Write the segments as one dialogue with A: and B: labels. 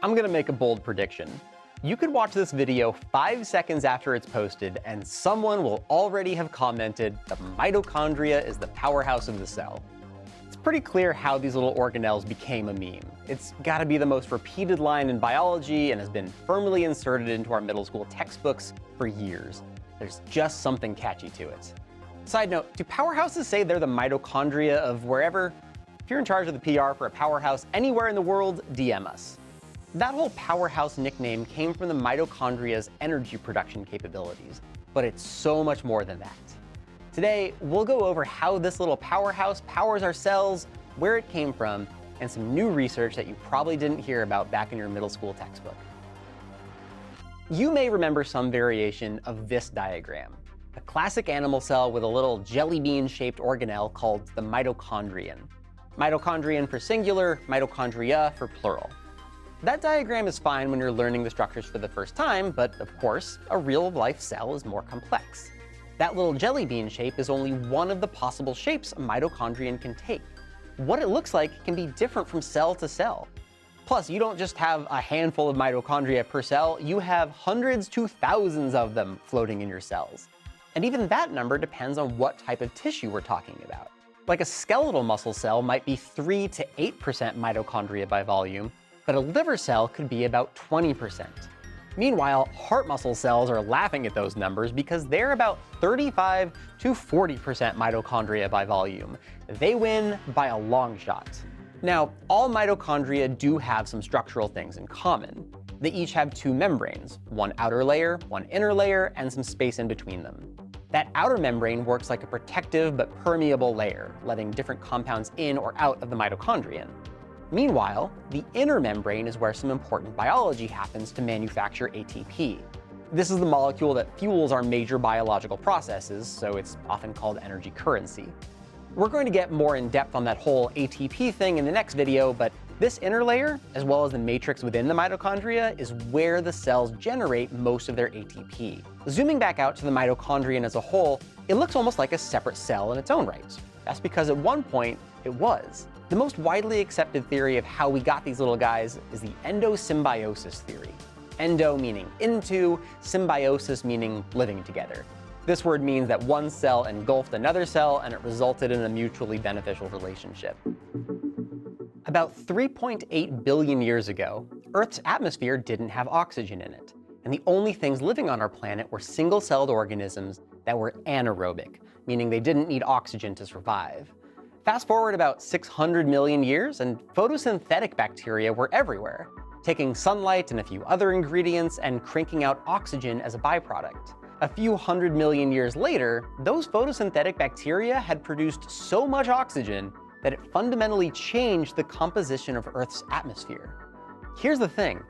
A: I'm gonna make a bold prediction. You could watch this video 5 seconds after it's posted, and someone will already have commented that mitochondria is the powerhouse of the cell. It's pretty clear how these little organelles became a meme. It's gotta be the most repeated line in biology and has been firmly inserted into our middle school textbooks for years. There's just something catchy to it. Side note, do powerhouses say they're the mitochondria of wherever? If you're in charge of the PR for a powerhouse anywhere in the world, DM us. That whole powerhouse nickname came from the mitochondria's energy production capabilities, but it's so much more than that. Today, we'll go over how this little powerhouse powers our cells, where it came from, and some new research that you probably didn't hear about back in your middle school textbook. You may remember some variation of this diagram, a classic animal cell with a little jelly bean-shaped organelle called the mitochondrion. Mitochondrion for singular, mitochondria for plural. That diagram is fine when you're learning the structures for the first time, but of course, a real-life cell is more complex. That little jelly bean shape is only one of the possible shapes a mitochondrion can take. What it looks like can be different from cell to cell. Plus, you don't just have a handful of mitochondria per cell, you have hundreds to thousands of them floating in your cells. And even that number depends on what type of tissue we're talking about. Like a skeletal muscle cell might be 3 to 8% mitochondria by volume, but a liver cell could be about 20%. Meanwhile, heart muscle cells are laughing at those numbers because they're about 35 to 40% mitochondria by volume. They win by a long shot. Now, all mitochondria do have some structural things in common. They each have two membranes, one outer layer, one inner layer, and some space in between them. That outer membrane works like a protective but permeable layer, letting different compounds in or out of the mitochondrion. Meanwhile, the inner membrane is where some important biology happens to manufacture ATP. This is the molecule that fuels our major biological processes, so it's often called energy currency. We're going to get more in depth on that whole ATP thing in the next video, but this inner layer, as well as the matrix within the mitochondria, is where the cells generate most of their ATP. Zooming back out to the mitochondrion as a whole, it looks almost like a separate cell in its own right. That's because at one point, it was. The most widely accepted theory of how we got these little guys is the endosymbiosis theory. Endo meaning into, symbiosis meaning living together. This word means that one cell engulfed another cell and it resulted in a mutually beneficial relationship. About 3.8 billion years ago, Earth's atmosphere didn't have oxygen in it, and the only things living on our planet were single-celled organisms that were anaerobic, meaning they didn't need oxygen to survive. Fast forward about 600 million years, and photosynthetic bacteria were everywhere, taking sunlight and a few other ingredients and cranking out oxygen as a byproduct. A few 100 million years later, those photosynthetic bacteria had produced so much oxygen that it fundamentally changed the composition of Earth's atmosphere. Here's the thing,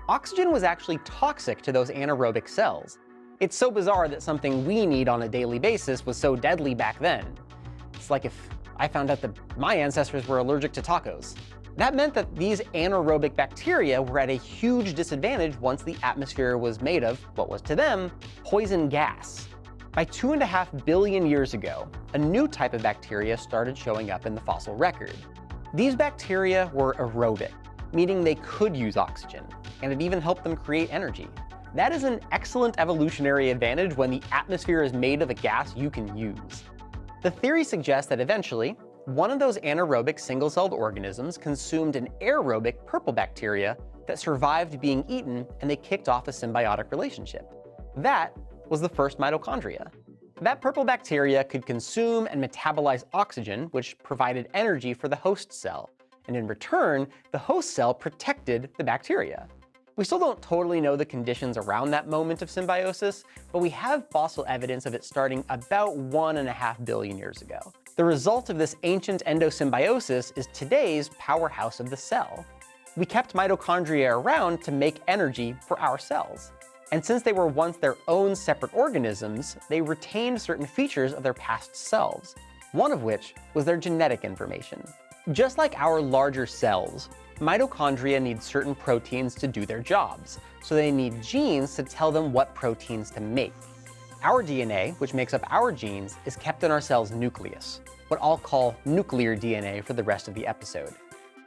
A: oxygen was actually toxic to those anaerobic cells. It's so bizarre that something we need on a daily basis was so deadly back then. It's like if I found out that my ancestors were allergic to tacos. That meant that these anaerobic bacteria were at a huge disadvantage once the atmosphere was made of, what was to them, poison gas. By 2.5 billion years ago, a new type of bacteria started showing up in the fossil record. These bacteria were aerobic, meaning they could use oxygen, and it even helped them create energy. That is an excellent evolutionary advantage when the atmosphere is made of a gas you can use. The theory suggests that eventually, one of those anaerobic single-celled organisms consumed an aerobic purple bacteria that survived being eaten, and they kicked off a symbiotic relationship. That was the first mitochondria. That purple bacteria could consume and metabolize oxygen, which provided energy for the host cell, and in return, the host cell protected the bacteria. We still don't totally know the conditions around that moment of symbiosis, but we have fossil evidence of it starting about 1.5 billion years ago. The result of this ancient endosymbiosis is today's powerhouse of the cell. We kept mitochondria around to make energy for our cells. And since they were once their own separate organisms, they retained certain features of their past selves, one of which was their genetic information. Just like our larger cells, mitochondria need certain proteins to do their jobs, so they need genes to tell them what proteins to make. Our DNA, which makes up our genes, is kept in our cell's nucleus, what I'll call nuclear DNA for the rest of the episode.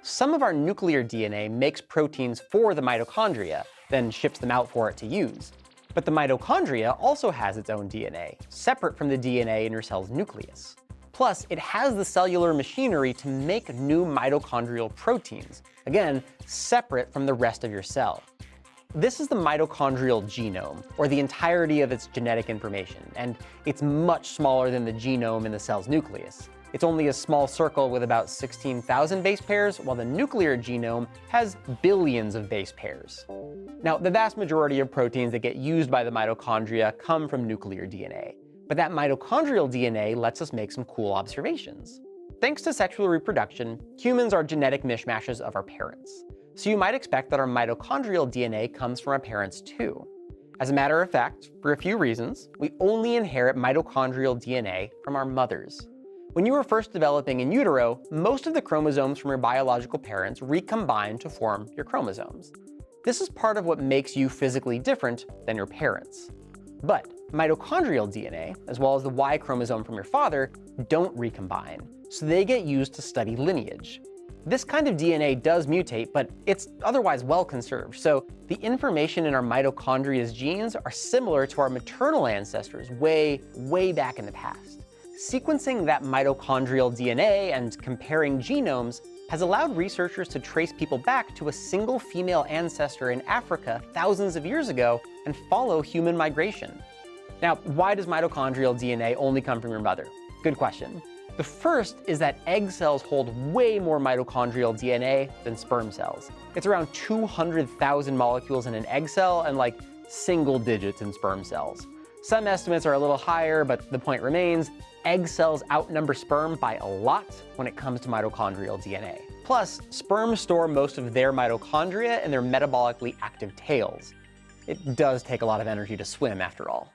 A: Some of our nuclear DNA makes proteins for the mitochondria, then ships them out for it to use. But the mitochondria also has its own DNA, separate from the DNA in your cell's nucleus. Plus, it has the cellular machinery to make new mitochondrial proteins, again, separate from the rest of your cell. This is the mitochondrial genome, or the entirety of its genetic information, and it's much smaller than the genome in the cell's nucleus. It's only a small circle with about 16,000 base pairs, while the nuclear genome has billions of base pairs. Now, the vast majority of proteins that get used by the mitochondria come from nuclear DNA. But that mitochondrial DNA lets us make some cool observations. Thanks to sexual reproduction, humans are genetic mishmashes of our parents. So you might expect that our mitochondrial DNA comes from our parents too. As a matter of fact, for a few reasons, we only inherit mitochondrial DNA from our mothers. When you were first developing in utero, most of the chromosomes from your biological parents recombine to form your chromosomes. This is part of what makes you physically different than your parents. But mitochondrial DNA, as well as the Y chromosome from your father, don't recombine, so they get used to study lineage. This kind of DNA does mutate, but it's otherwise well conserved, so the information in our mitochondria's genes are similar to our maternal ancestors way back in the past. Sequencing that mitochondrial DNA and comparing genomes has allowed researchers to trace people back to a single female ancestor in Africa thousands of years ago and follow human migration. Now, why does mitochondrial DNA only come from your mother? Good question. The first is that egg cells hold way more mitochondrial DNA than sperm cells. It's around 200,000 molecules in an egg cell and like single digits in sperm cells. Some estimates are a little higher, but the point remains, egg cells outnumber sperm by a lot when it comes to mitochondrial DNA. Plus, sperm store most of their mitochondria in their metabolically active tails. It does take a lot of energy to swim, after all.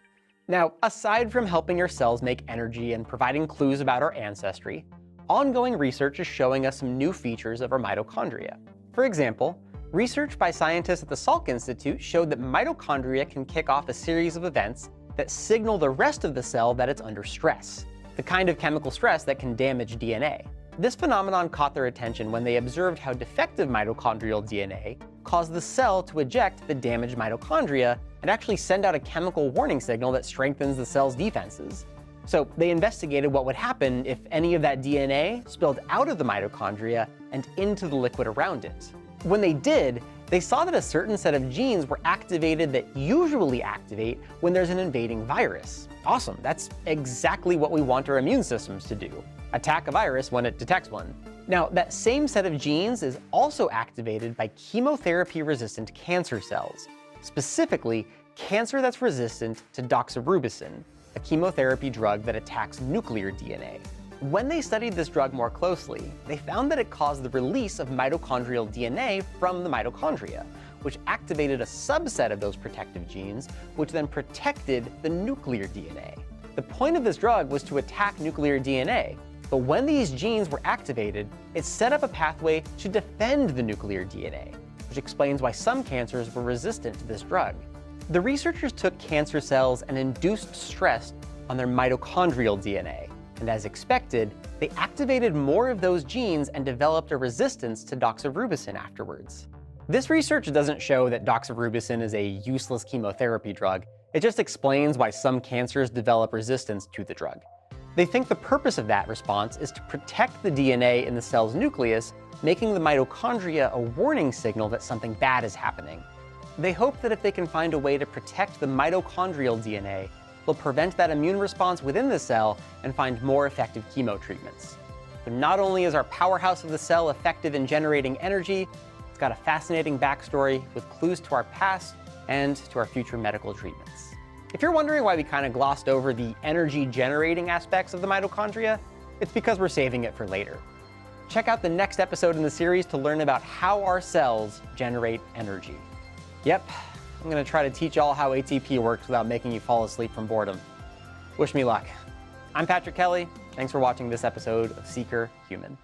A: Now, aside from helping your cells make energy and providing clues about our ancestry, ongoing research is showing us some new features of our mitochondria. For example, research by scientists at the Salk Institute showed that mitochondria can kick off a series of events that signal the rest of the cell that it's under stress, the kind of chemical stress that can damage DNA. This phenomenon caught their attention when they observed how defective mitochondrial DNA caused the cell to eject the damaged mitochondria and actually send out a chemical warning signal that strengthens the cell's defenses. So they investigated what would happen if any of that DNA spilled out of the mitochondria and into the liquid around it. When they did, they saw that a certain set of genes were activated that usually activate when there's an invading virus. Awesome, that's exactly what we want our immune systems to do. Attack a virus when it detects one. Now, that same set of genes is also activated by chemotherapy-resistant cancer cells, specifically cancer that's resistant to doxorubicin, a chemotherapy drug that attacks nuclear DNA. When they studied this drug more closely, they found that it caused the release of mitochondrial DNA from the mitochondria, which activated a subset of those protective genes, which then protected the nuclear DNA. The point of this drug was to attack nuclear DNA, but when these genes were activated, it set up a pathway to defend the nuclear DNA, which explains why some cancers were resistant to this drug. The researchers took cancer cells and induced stress on their mitochondrial DNA, and as expected, they activated more of those genes and developed a resistance to doxorubicin afterwards. This research doesn't show that doxorubicin is a useless chemotherapy drug. It just explains why some cancers develop resistance to the drug. They think the purpose of that response is to protect the DNA in the cell's nucleus, making the mitochondria a warning signal that something bad is happening. They hope that if they can find a way to protect the mitochondrial DNA, they'll prevent that immune response within the cell and find more effective chemo treatments. But not only is our powerhouse of the cell effective in generating energy, it's got a fascinating backstory with clues to our past and to our future medical treatments. If you're wondering why we kind of glossed over the energy-generating aspects of the mitochondria, it's because we're saving it for later. Check out the next episode in the series to learn about how our cells generate energy. Yep, I'm going to try to teach y'all how ATP works without making you fall asleep from boredom. Wish me luck. I'm Patrick Kelly. Thanks for watching this episode of Seeker Human.